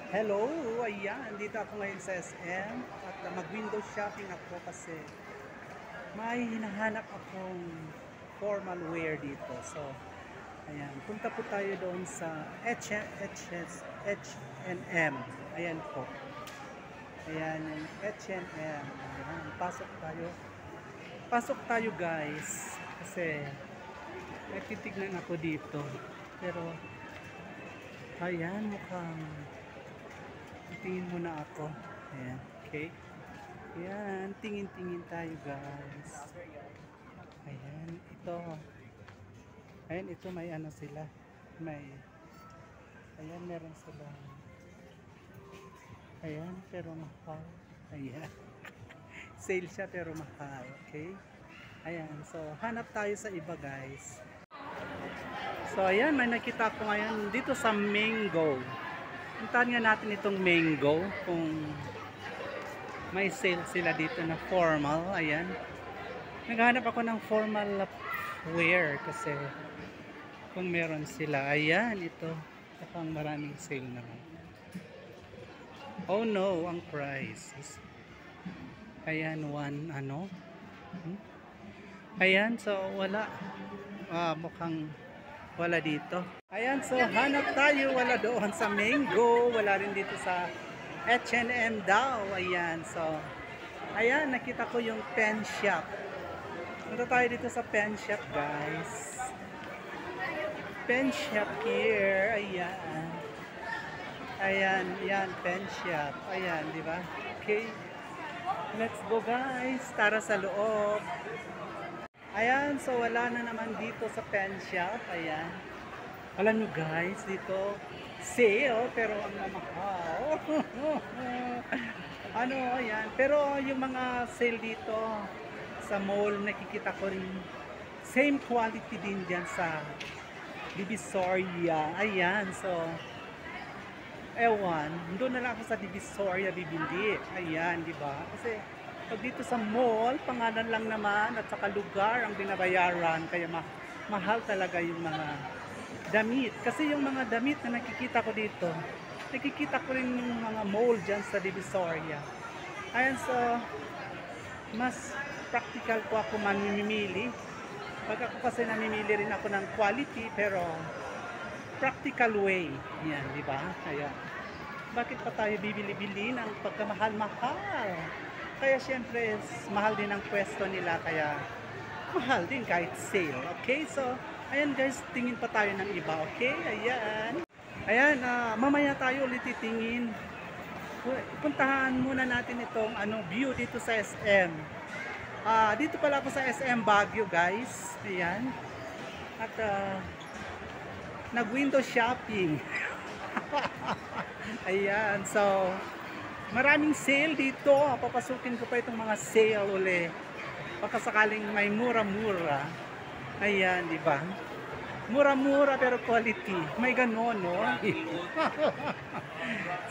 Hello! Ayan, dito ako ngayon sa SM at mag-window shopping ako kasi may hinahanap akong formal wear dito. So, ayan, punta po tayo doon sa H&M. Ayan po. Ayan, yung H&M. Ayan, pasok tayo. Pasok tayo guys kasi may titignan ako dito. Pero, ayan, mukhang tingin muna ako. Ayan, okay. Ayan, tingin-tingin tayo guys. Ayan, ito. Ayan, ito may ano sila. May, ayan, meron sila. Ayan, pero mahal. Ayan. Sale siya pero mahal. Okay. Ayan, so hanap tayo sa iba guys. So ayan, may nakita ko ngayon dito sa Mango. Puntahan nga natin itong Mango kung may sale sila dito na formal. Ayan. Naghahanap ako ng formal wear kasi kung meron sila. Ayan, ito. Kapang maraming sale naman. Oh no, ang price. Ayan, one ano. Ayan, so wala. Mukhang wala dito. Ayan, so hanap tayo. Wala doon sa Mango. Wala rin dito sa H&M daw. Ayan, so ayan, nakita ko yung pen shop. Punta tayo dito sa pen shop guys. Pen shop here. Ayan. Ayan, yan, pen shop. Ayan, di ba? Okay. Let's go guys. Tara sa loob. Ayan, so wala na naman dito sa pen shop. Ayan. Alam nyo guys, dito sale pero ang mahal. Ano, ayan. Pero yung mga sale dito sa mall, nakikita ko rin same quality din dyan sa Divisoria. Ayan, so ewan, doon na lang ako sa Divisoria bibili. Ayan, di ba? Kasi pag dito sa mall, pangalan lang naman at saka lugar ang binabayaran. Kaya mahal talaga yung mga damit. Kasi yung mga damit na nakikita ko dito, nakikita ko rin yung mga mall dyan sa Divisoria. Ayan, so mas practical ko ako mamimili. Pag ako kasi namimili rin ako ng quality pero practical way. Yan, di ba? Ayan. Bakit pa tayo bibili-bili ng pagkamahal-mahal? Kaya syempre, mahal din ang pwesto nila. Kaya mahal din kahit sale. Okay? So, ayan guys, tingin pa tayo ng iba. Okay? Ayan. Ayan, mamaya tayo ulit titingin. Puntahan muna natin itong view dito sa SM. Dito pala ako sa SM Baguio guys. Ayan. At nag-window shopping. Ayan, so maraming sale dito. Papasukin ko pa itong mga sale uli. Baka sakaling may mura-mura. Ayan, di ba? Mura-mura pero quality. May ganon, no?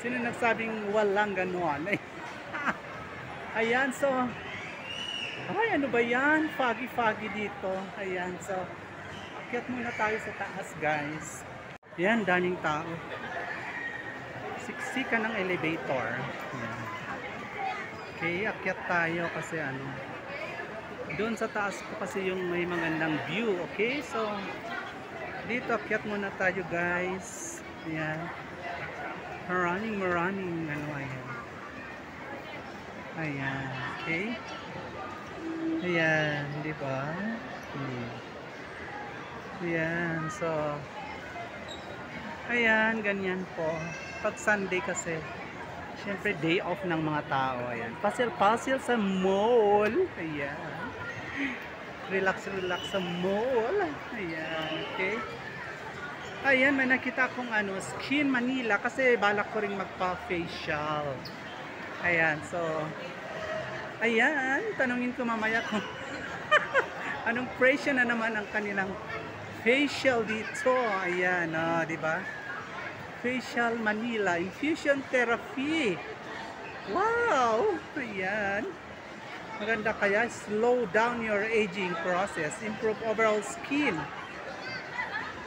Sino nagsabing walang ganon? Ayan, so ay, ano ba yan? Foggy-foggy dito. Ayan, so akyat muna tayo sa taas guys. Yan, daming tao. Siksika ng elevator. Yan. Okay, akyat tayo kasi doon sa taas ko kasi yung may magandang view. Okay, so dito akyat muna tayo guys. Yan. Maraming ayan. Ayan, okay. Ayan, di ba? Ayan, so ayan, ganyan po. Pag Sunday kasi, syempre day off ng mga tao. Ayan, pasil-pasil sa mall. Ayan, relax sa mall. Ayan, okay. Ayan, may nakita akong Skin Manila kasi balak ko rin magpa-facial. Ayan, so ayan, tanungin ko mamaya kung anong presyo na naman ang kanilang facial dito. Ayan, di ba? Facial Manila Infusion Therapy. Wow! Ayan. Maganda kaya. Slow down your aging process. Improve overall skin.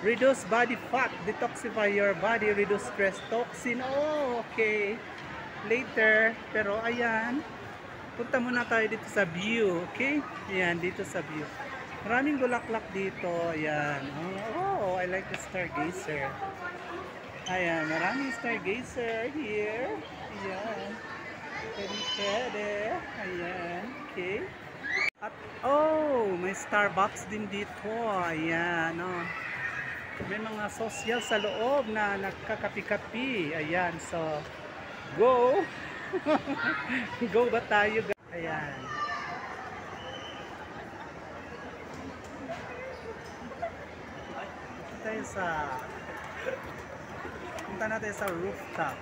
Reduce body fat, detoxify your body, reduce stress toxin. Oh, okay. Later, pero ayan, punta muna tayo dito sa view, okay? Ayan, dito sa view. Maraming bulaklak dito, ayan. Oh, I like the stargazer. Ayan, maraming stargazer here. Ayan. Pwede. Ayan, okay. At, oh, may Starbucks din dito. Ayan, oh. May mga social sa loob na nagkakapi-kapi. Ayan, so, go! Go ba tayo? Ayan. Punta natin sa rooftop.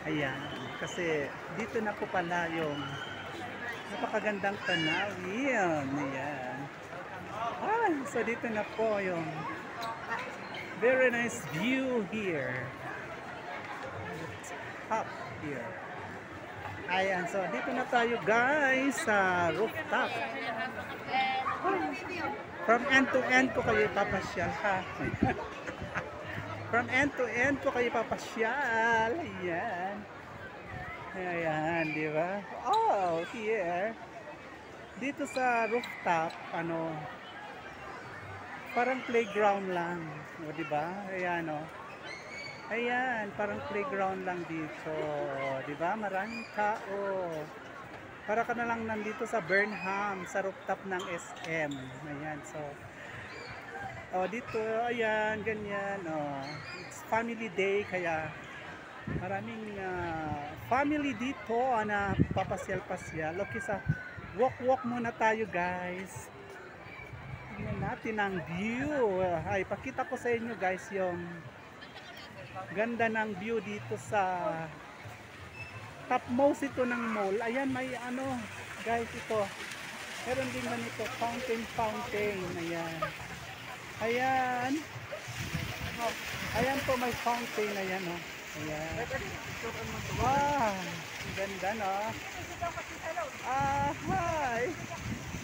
Ayan, kasi dito na po pala yung napakagandang tanawin. Ayan. So dito na po yung very nice view here. Up here. Ayan, so dito na tayo guys sa rooftop. From end to end ko kayo ipapasyal ha. From end to end ko kayo ipapasyal. Ayan. Ayan, di ba? Oh, here. Dito sa rooftop, ano, parang playground lang. O, di ba? Ayan, o. Ayan, parang playground lang dito. Di ba? Maraming tao. Para ka na lang nandito sa Burnham, sa rooftop ng SM. Ayan, so. O, dito, ayan, ganyan. O. It's family day, kaya maraming family dito na papasyal-pasyal. Okay, sa walk-walk muna tayo, guys. Tingnan natin ang view. Ay, pakita ko sa inyo, guys, yung ganda ng view dito sa topmost ito ng mall. Ayan, may ano, guys, ito. Meron din ganito, fountain. Ayan. Ayan. Ayan po, may fountain. Ayan, oh. Ayan. Wow. Ganda, no? Hi.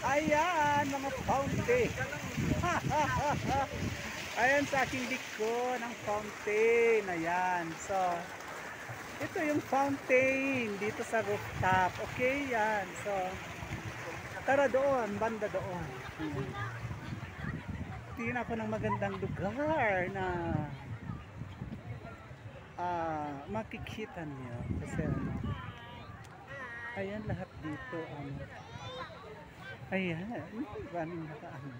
Ayan, mga fountain. Ayan sa aking likod ng fountain. Ayan. So, ito yung fountain dito sa rooftop. Okay, yan. So, tara doon, banda doon. Tingnan ako ng magandang lugar na makikita niyo. Kasi ano, ayan lahat dito. Ayan, maraming nakaano.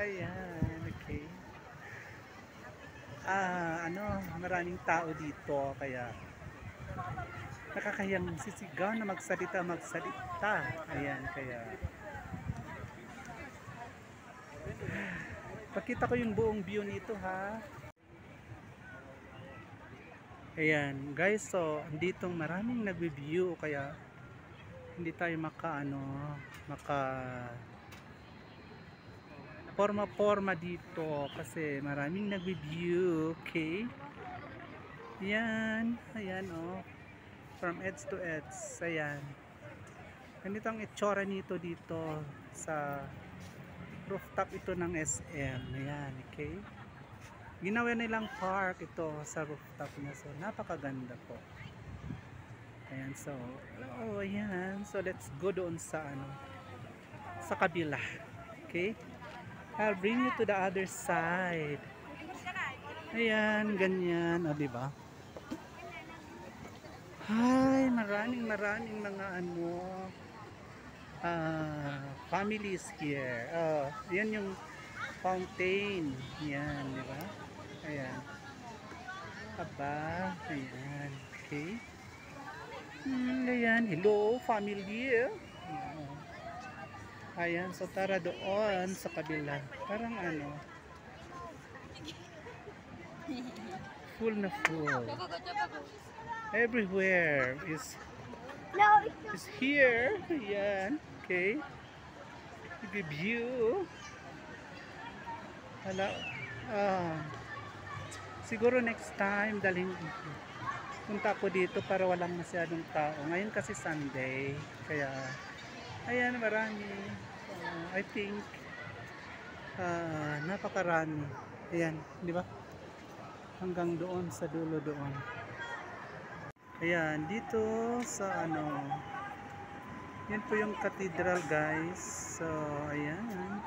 Ayan, okay. Maraming tao dito, kaya nakakayang sisigaw na magsalita. Ayan, kaya pakita ko yung buong view nito, ha. Ayan, guys, so dito maraming nagbi-view, kaya hindi tayo maka forma dito kasi maraming nagbi-view. Okay, yan, ayan, oh, from edge to edge. Ayan, ganito ang itsura nito dito sa rooftop ito ng SM. Ayan, okay, ginawa nilang park ito sa rooftop na, so napakaganda po. Ayan, so ayan, so let's go doon sa sa kabila. Okay, I'll bring you to the other side. Ayan, ganyan, o, diba? Hi, maraming mga families here. Yan yung fountain. Yan, diba? Ayan. Aba, ayan. Okay. Ayan, hello, family. Ayan, so tara doon sa kabila. Parang full na full. Everywhere is here. Ayan, okay. mag-review. Hala, ah, siguro next time punta ako dito para walang masyadong tao. Ngayon kasi Sunday, kaya ayan, marami. I think napakarami. Ayan, di ba? Hanggang doon sa dulo doon. Ayan, dito sa yan po yung cathedral guys. So, ayan.